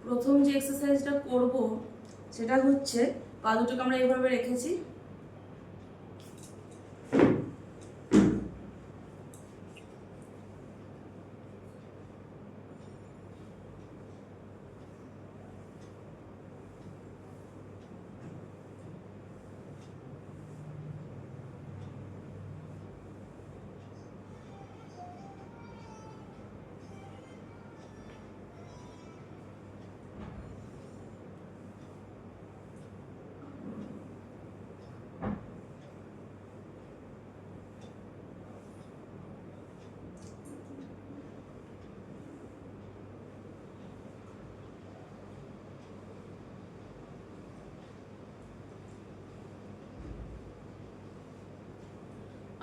প্রথম যে এক্সারসাইজটা করব সেটা হচ্ছে পা দুটোকে আমরা এইভাবে রেখেছি,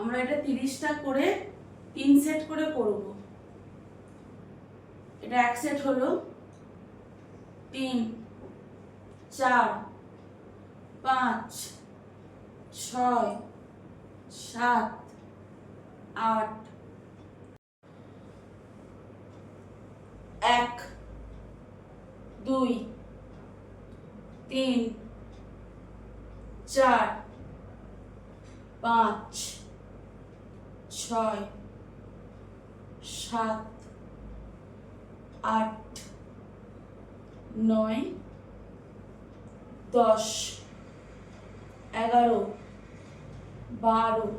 আমরা এটা 30টা করে 3 সেট করে করব। এটা এক সেট হলো 3 4 5 6 7 8 1 2 3 4 5 6 7 8 9 10 11 12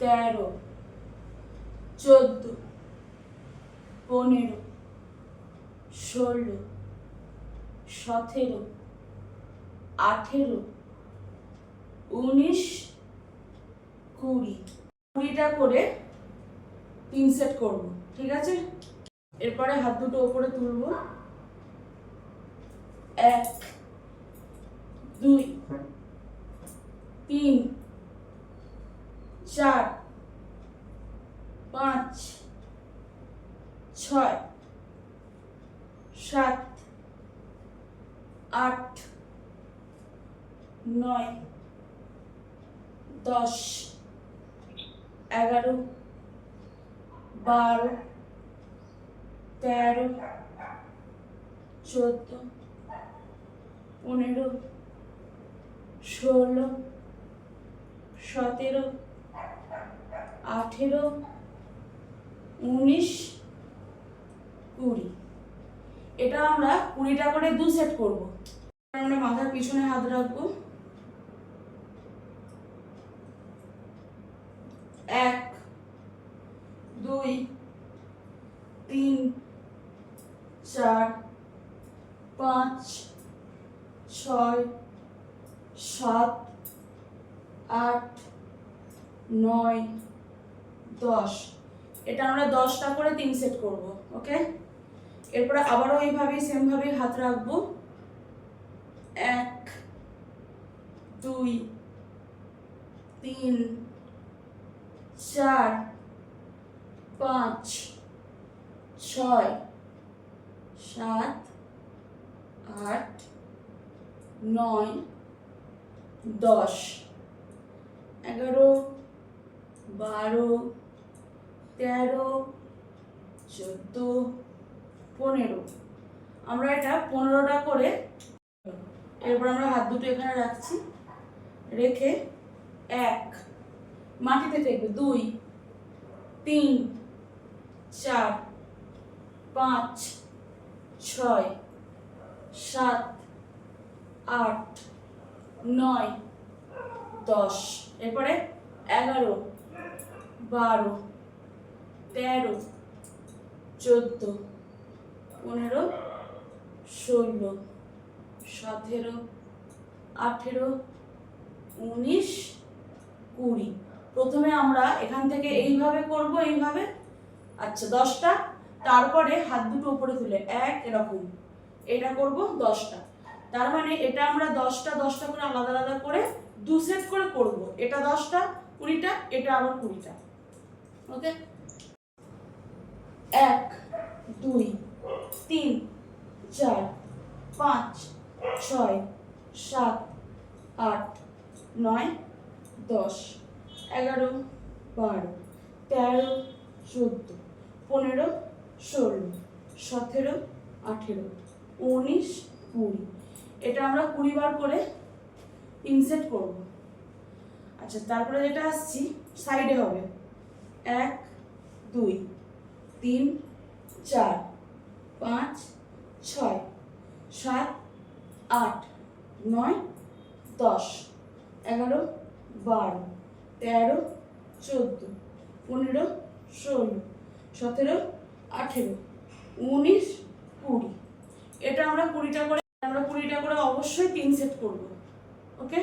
13 14 15 16 17 18 19 20 20টা করে 3 সেট করব, ঠিক আছে? এরপরে হাত দুটো উপরে তুলব, 1 2 3 4 5 6 7 8 9 10 11 12 13 14 15 16 17 18 19 20। এটা আমরা 20টা করে 2 সেট করব। আমরা মাথার পিছনে হাত রাখবো, 1 2 3 4 5 6 7 8 9 10। এটা আমরা 10টা করে 3 সেট করব, ওকে? এরপরে আবারও এইভাবেই সেম ভাবে হাত রাখবো, 1 2 3 4 5 6 7 8 9 10 11 12 13 14 15। আমরা এটা 15টা করে, এরপর আমরা হাত দুটো এখানে রাখছি, রেখে 1 মাটিতে ঠেকবে, 2 3 4 5 6 7 8 9 10। এরপরে 11 12 13 14 15 16 17 18 19 20। প্রথমে আমরা এখান থেকে এইভাবে করব, এইভাবে, আচ্ছা 10টা, তারপরে হাত দুটো উপরে তুলে 1 এরকম, এটা করব 10টা। তার মানে এটা আমরা 10টা 10টা করে আলাদা আলাদা করে 2 সেট করে করব। এটা 10টা 20টা, এটা আবার 20টা, ওকে? 1 2 3 4 5 6 7 8 9 10 11 12 13 14 15 16 17 18 19 20। এটা আমরা 20 বার করে 3 সেট করব। আচ্ছা, তারপরে যেটা আসছি সাইডে হবে 1 2 3 4 5 6 7 8 9 10 11 12 13 14 15 16 17 18 19 20। এটা আমরা 20টা করে অবশ্যই 3 সেট করব। ওকে।